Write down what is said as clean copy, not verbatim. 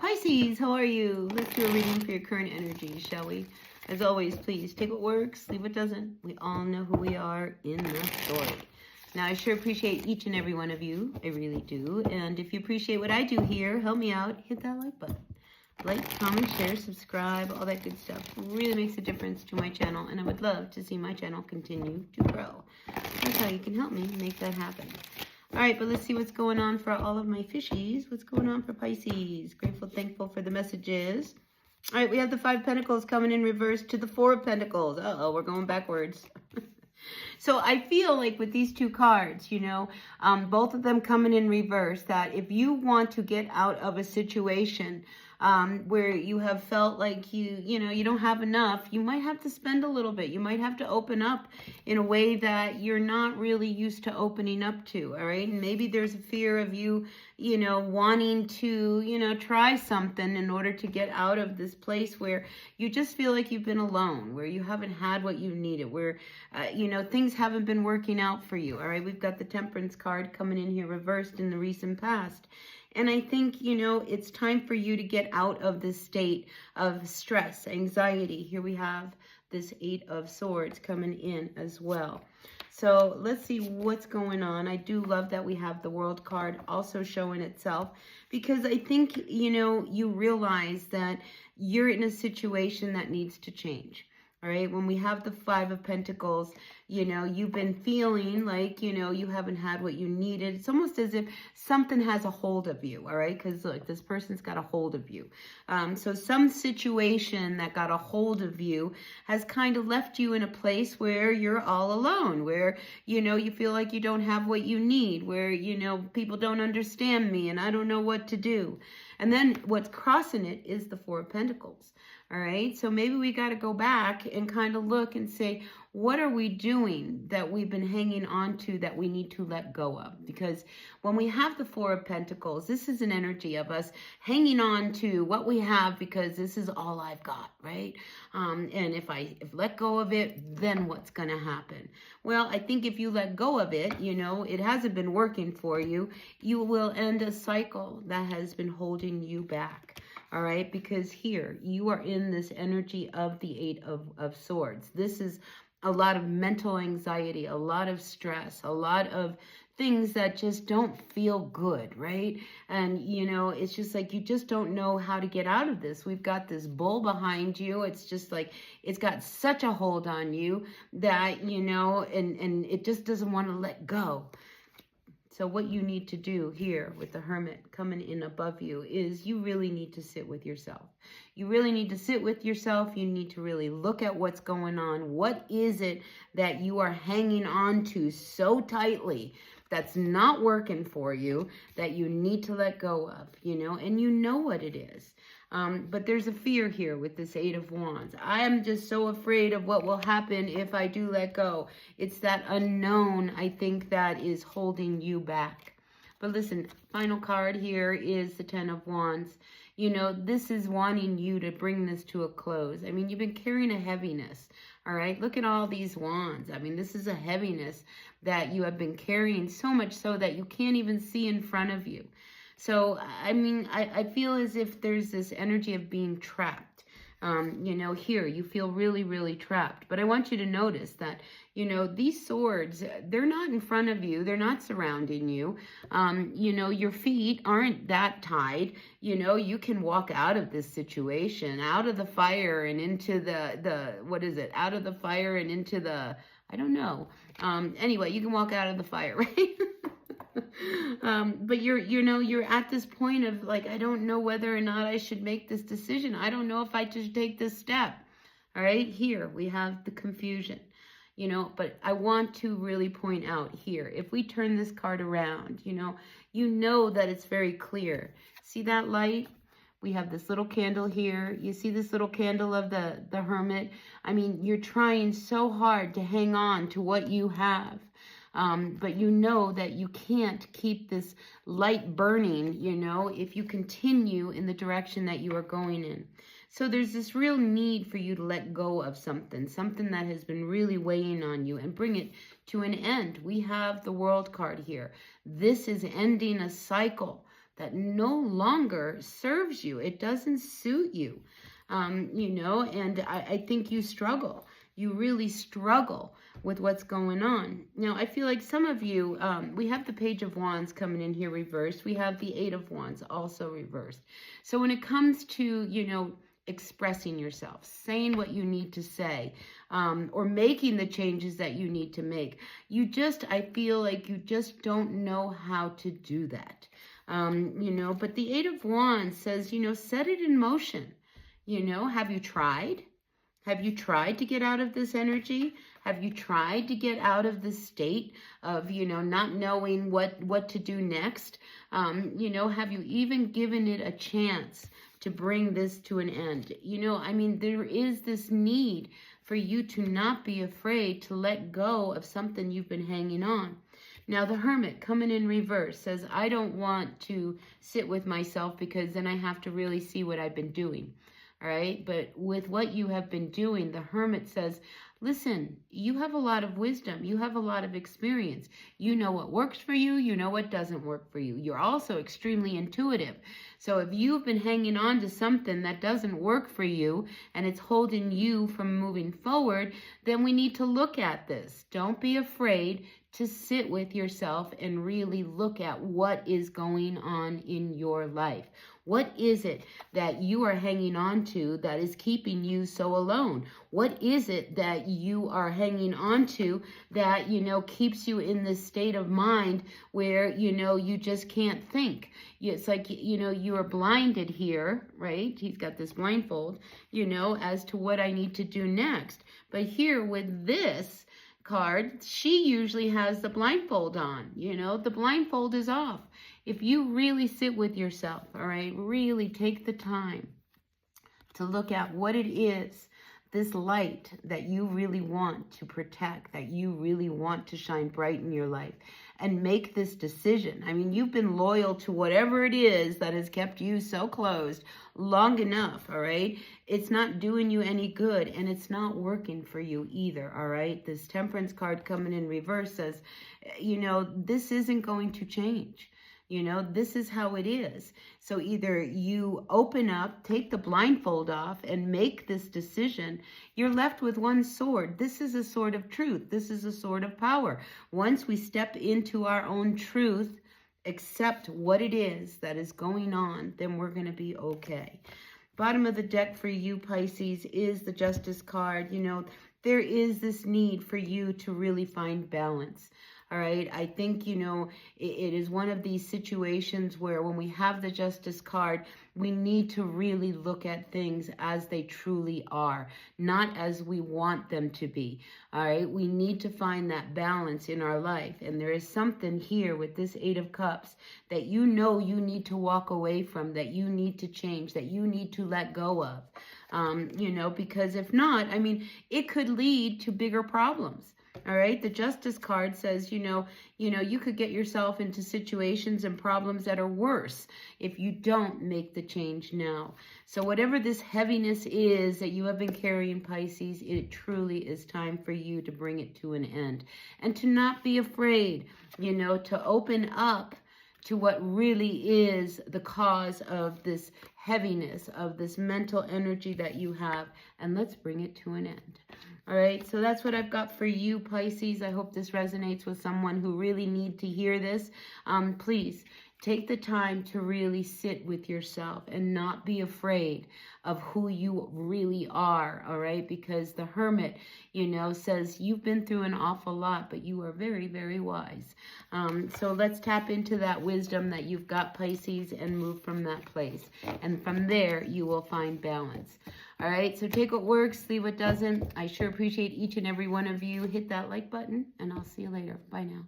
Pisces, how are you? Let's do a reading for your current energy, shall we? As always, please take what works, leave what doesn't. We all know who we are in the story. Now, I sure appreciate each and every one of you. I really do. And if you appreciate what I do here, help me out. Hit that like button. Like, comment, share, subscribe, all that good stuff. It really makes a difference to my channel. And I would love to see my channel continue to grow. That's how you can help me make that happen. All right, but let's see what's going on for all of my fishies. What's going on for Pisces? Grateful, thankful for the messages. All right, we have the 5 of Pentacles coming in reverse to the 4 of Pentacles. Uh-oh, we're going backwards. So I feel like with these 2 cards, you know, both of them coming in reverse, that if you want to get out of a situation where you have felt like you don't have enough, you might have to spend a little bit. You might have to open up in a way that you're not really used to opening up to, all right? And maybe there's a fear of you, wanting to, try something in order to get out of this place where you just feel like you've been alone, where you haven't had what you needed, where, things haven't been working out for you, all right? We've got the Temperance card coming in here reversed in the recent past. And I think, it's time for you to get out of this state of stress, anxiety. Here we have this 8 of Swords coming in as well. So let's see what's going on. I do love that we have the World card also showing itself, because I think, you realize that you're in a situation that needs to change. All right, when we have the 5 of Pentacles, you've been feeling like, you haven't had what you needed. It's almost as if something has a hold of you, all right? Because look, this person's got a hold of you. So some situation that got a hold of you has kind of left you in a place where you're all alone, where, you feel like you don't have what you need, where, people don't understand me and I don't know what to do. And then what's crossing it is the 4 of Pentacles. All right, so maybe we got to go back and kind of look and say, what are we doing that we've been hanging on to that we need to let go of? Because when we have the 4 of Pentacles, this is an energy of us hanging on to what we have because this is all I've got, right? And if let go of it, then what's going to happen? Well, I think if you let go of it, it hasn't been working for you, you will end a cycle that has been holding you back. All right, because here you are in this energy of the 8 of Swords. This is a lot of mental anxiety, a lot of stress, a lot of things that just don't feel good, right? And, it's just like you just don't know how to get out of this. We've got this bull behind you. It's just like it's got such a hold on you that, and it just doesn't want to let go. So what you need to do here with the Hermit coming in above you is you really need to sit with yourself. You really need to sit with yourself. You need to really look at what's going on. What is it that you are hanging on to so tightly that's not working for you that you need to let go of, and you know what it is. But there's a fear here with this 8 of Wands. I am just so afraid of what will happen if I do let go. It's that unknown, I think, that is holding you back. But listen, final card here is the 10 of Wands. This is wanting you to bring this to a close. I mean, you've been carrying a heaviness, all right? Look at all these wands. I mean, this is a heaviness that you have been carrying, so much so that you can't even see in front of you. So, I mean, I feel as if there's this energy of being trapped. Here you feel really, really trapped. But I want you to notice that, these swords, they're not in front of you. They're not surrounding you. Your feet aren't that tied. You can walk out of this situation, out of the fire and into out of the fire and into the, I don't know. Anyway, you can walk out of the fire, right? But you're at this point of like, I don't know whether or not I should make this decision. I don't know if I should take this step. All right, here we have the confusion, but I want to really point out here, if we turn this card around, you know that it's very clear. See that light? We have this little candle here. You see this little candle of the Hermit? I mean, you're trying so hard to hang on to what you have. But you know that you can't keep this light burning, if you continue in the direction that you are going in. So there's this real need for you to let go of something that has been really weighing on you and bring it to an end. We have the World card here. This is ending a cycle that no longer serves you. It doesn't suit you, you know, and I think you struggle. You really struggle with what's going on. Now, I feel like some of you, we have the Page of Wands coming in here reversed. We have the Eight of Wands also reversed. So when it comes to, you know, expressing yourself, saying what you need to say, or making the changes that you need to make, I feel like you just don't know how to do that. You know, but the Eight of Wands says, you know, set it in motion. You know, have you tried? Have you tried to get out of this energy? Have you tried to get out of this state of, you know, not knowing what to do next? You know, have you even given it a chance to bring this to an end? You know, I mean, there is this need for you to not be afraid to let go of something you've been hanging on. Now, the Hermit coming in reverse says, I don't want to sit with myself because then I have to really see what I've been doing. All right. But with what you have been doing, the Hermit says, listen, you have a lot of wisdom. You have a lot of experience. You know what works for you. You know what doesn't work for you. You're also extremely intuitive. So if you've been hanging on to something that doesn't work for you and it's holding you from moving forward, then we need to look at this. Don't be afraid to sit with yourself and really look at what is going on in your life. What is it that you are hanging on to that is keeping you so alone? What is it that you are hanging on to that, you know, keeps you in this state of mind where, you know, you just can't think? It's like, you know, you are blinded here, right? He's got this blindfold, you know, as to what I need to do next. But here with this card, she usually has the blindfold on. You know, the blindfold is off. If you really sit with yourself, all right, really take the time to look at what it is, this light that you really want to protect, that you really want to shine bright in your life, and make this decision. I mean, you've been loyal to whatever it is that has kept you so closed long enough, all right? It's not doing you any good, and it's not working for you either, all right? This Temperance card coming in reverse says, you know, this isn't going to change. You know, this is how it is. So either you open up, take the blindfold off, and make this decision. You're left with one sword. This is a sword of truth. This is a sword of power. Once we step into our own truth, accept what it is that is going on, then we're going to be okay. Bottom of the deck for you, Pisces, is the Justice card. You know, there is this need for you to really find balance. All right. I think, you know, it is one of these situations where when we have the Justice card, we need to really look at things as they truly are, not as we want them to be. All right. We need to find that balance in our life. And there is something here with this Eight of Cups that you know you need to walk away from, that you need to change, that you need to let go of. You know, because if not, I mean, it could lead to bigger problems. All right. The Justice card says, you know, you could get yourself into situations and problems that are worse if you don't make the change now. So whatever this heaviness is that you have been carrying, Pisces, it truly is time for you to bring it to an end and to not be afraid, you know, to open up to what really is the cause of this heaviness, of this mental energy that you have, and let's bring it to an end. All right, so that's what I've got for you, Pisces. I hope this resonates with someone who really need to hear this. Please take the time to really sit with yourself and not be afraid of who you really are, all right? Because the Hermit, you know, says you've been through an awful lot, but you are very, very wise. So let's tap into that wisdom that you've got, Pisces, and move from that place. And from there, you will find balance. All right, so take what works, leave what doesn't. I sure appreciate each and every one of you. Hit that like button, and I'll see you later. Bye now.